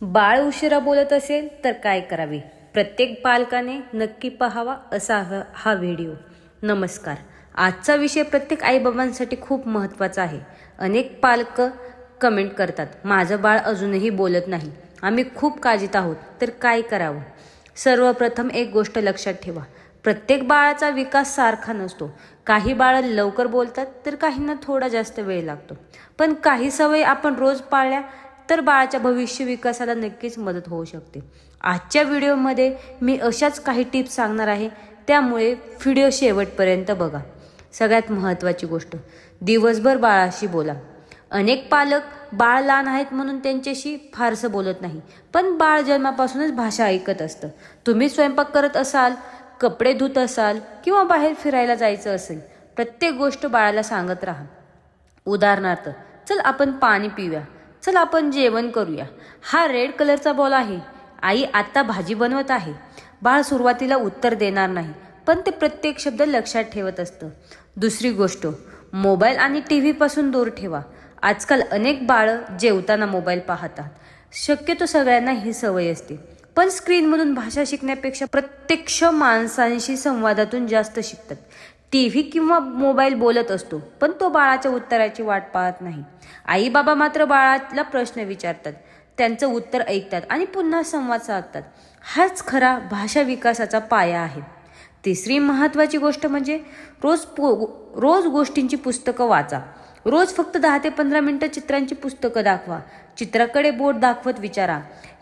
बाळ उशिरा बोलत असेल तर काय करावे? प्रत्येक पालकाने नक्की पाहावा असा हा व्हिडिओ. नमस्कार. आजचा विषय प्रत्येक आईबाबांसाठी खूप महत्त्वाचा आहे. अनेक पालक कमेंट करतात, माझं बाळ अजूनही बोलत नाही, आम्ही खूप काळजीत आहोत, तर काय करावं? सर्वप्रथम एक गोष्ट लक्षात ठेवा, प्रत्येक बाळाचा विकास सारखा नसतो. काही बाळं लवकर बोलतात तर काहींना थोडा जास्त वेळ लागतो. पण काही सवयी आपण रोज पाळल्या तर बाळाच्या भविष्य विकासाला नक्कीच मदत होऊ शकते. आजच्या व्हिडिओमध्ये मी अशाच काही टिप्स सांगणार आहे, त्यामुळे व्हिडिओ शेवटपर्यंत बघा. सगळ्यात महत्त्वाची गोष्ट, दिवसभर बाळाशी बोला. अनेक पालक बाळ लहान आहेत म्हणून त्यांच्याशी फारसं बोलत नाही, पण बाळ जन्मापासूनच भाषा ऐकत असतं. तुम्ही स्वयंपाक करत असाल, कपडे धुत असाल किंवा बाहेर फिरायला जायचं असेल, प्रत्येक गोष्ट बाळाला सांगत राहा. उदाहरणार्थ, चल आपण पाणी पिऊया, चल आपण जेवण करूया, हा रेड कलरचा बॉल आहे, आई आता भाजी बनवत आहे. बाळ सुरुवातीला उत्तर देणार नाही, पण ते प्रत्येक शब्द लक्षात ठेवत असतं. दुसरी गोष्ट, मोबाईल आणि टी व्हीपासून दूर ठेवा. आजकाल अनेक बाळं जेवताना मोबाईल पाहतात. शक्यतो सगळ्यांना ही सवय असते, पण स्क्रीनमधून भाषा शिकण्यापेक्षा प्रत्यक्ष माणसांशी संवादातून जास्त शिकतात. टीव्ही किंवा मोबाईल बोलत असतो, पण तो बाळाच्या उत्तराची वाट पाहत नाही. आई बाबा मात्र बाळाला प्रश्न विचारतात, त्यांचं उत्तर ऐकतात आणि पुन्हा संवाद साधतात. हाच खरा भाषा विकासाचा पाया आहे. तिसरी महत्त्वाची गोष्ट म्हणजे रोज गोष्टींची पुस्तकं वाचा. रोज फक्त 10 ते 15 मिनिटं चित्रांची पुस्तकं दाखवा. चित्राकडे बोट दाखवत विचारा,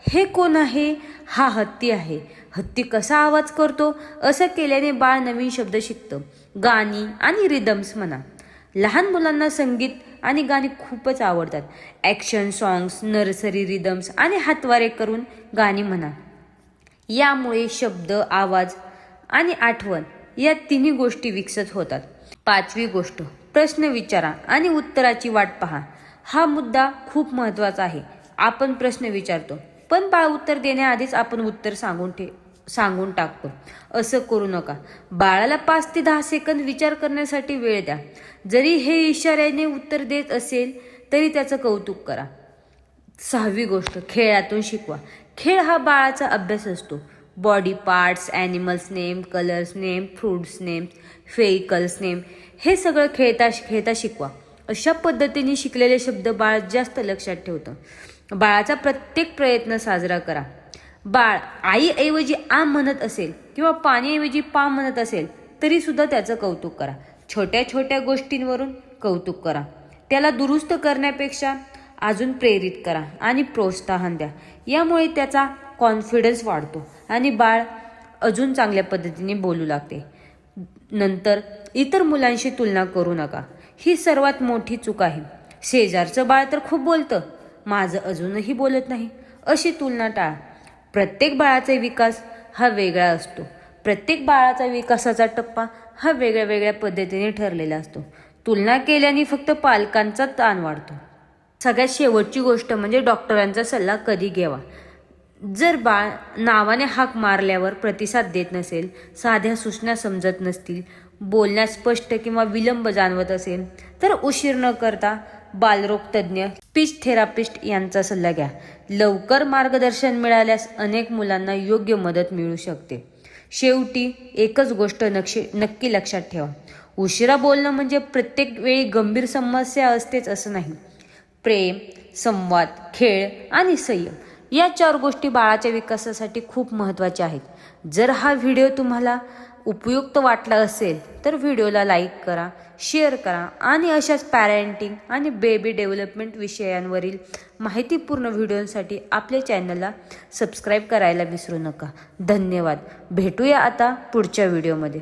हे कोण आहे? हा हत्ती आहे. हत्ती कसा आवाज करतो? असं केल्याने बाळ नवीन शब्द शिकतं. गाणी आणि रिदम्स म्हणा. लहान मुलांना संगीत आणि गाणी खूपच आवडतात. ॲक्शन सॉंग्स, नर्सरी रिदम्स आणि हातवारे करून गाणी म्हणा. यामुळे शब्द, आवाज आणि आठवण या तिन्ही गोष्टी विकसित होतात. पाचवी गोष्ट, प्रश्न विचारा आणि उत्तराची वाट पहा. हा मुद्दा खूप महत्त्वाचा आहे. आपण प्रश्न विचारतो, पण बाळ उत्तर देण्याआधीच आपण उत्तर सांगून टाकतो. असं करू नका. बाळाला 5 ते 10 सेकंद विचार करण्यासाठी वेळ द्या. जरी हे इशाऱ्याने उत्तर देत असेल तरी त्याचं कौतुक करा. सहावी गोष्ट, खेळातून शिकवा. खेळ हा बाळाचा अभ्यास असतो. Body parts, animals name, colours name, fruits name, vehicles name, हे सगळं खेळता शिकवा. अशा पद्धतीने शिकलेले शब्द बाळ जास्त लक्षात ठेवतं. बाळाचा प्रत्येक प्रयत्न साजरा करा. बाळ आईऐवजी आ म्हणत असेल किंवा पाणीऐवजी पा म्हणत असेल तरी सुद्धा त्याचं कौतुक करा. छोट्या छोट्या गोष्टींवरून कौतुक करा. त्याला दुरुस्त करण्यापेक्षा अजून प्रेरित करा आणि प्रोत्साहन द्या. यामुळे त्याचा कॉन्फिडन्स वाढतो आणि बाळ अजून चांगल्या पद्धतीने बोलू लागते. नंतर इतर मुलांशी तुलना करू नका. ही सर्वात मोठी चूक आहे. शेजारचं बाळ तर खूप बोलतं, माझं अजूनही बोलत नाही, अशी तुलना टाळा. प्रत्येक बाळाचा विकास हा वेगळा असतो. प्रत्येक बाळाचा विकासाचा टप्पा हा वेगळ्या वेगळ्या पद्धतीने ठरलेला असतो. तुलना केल्याने फक्त पालकांचा ताण वाढतो. सगळ्यात शेवटची गोष्ट म्हणजे डॉक्टरांचा सल्ला कधी घ्यावा. जर बाळ नावाने हाक मारल्यावर प्रतिसाद देत नसेल, साध्या सूचना समजत नसतील, बोलण्यात स्पष्ट किंवा विलंब जाणवत असेल, तर उशीर न करता बालरोग तज्ज्ञ, स्पीच थेरापिस्ट यांचा सल्ला घ्या. लवकर मार्गदर्शन मिळाल्यास अनेक मुलांना योग्य मदत मिळू शकते. शेवटी एकच गोष्ट नक्की लक्षात ठेवा, उशिरा बोलणं म्हणजे प्रत्येक वेळी गंभीर समस्या असतेच असं नाही. प्रेम, संवाद, खेळ आणि संयम या 4 गोष्टी बाळाच्या विकासासाठी खूप महत्त्वाच्या आहेत. जर हा व्हिडिओ तुम्हाला उपयुक्त वाटला असेल तर व्हिडिओला लाईक करा, शेअर करा आणि अशाच पॅरेंटिंग आणि बेबी डेव्हलपमेंट विषयांवरील माहितीपूर्ण व्हिडिओसाठी आपल्या चॅनलला सबस्क्राईब करायला विसरू नका. धन्यवाद. भेटूया आता पुढच्या व्हिडिओमध्ये.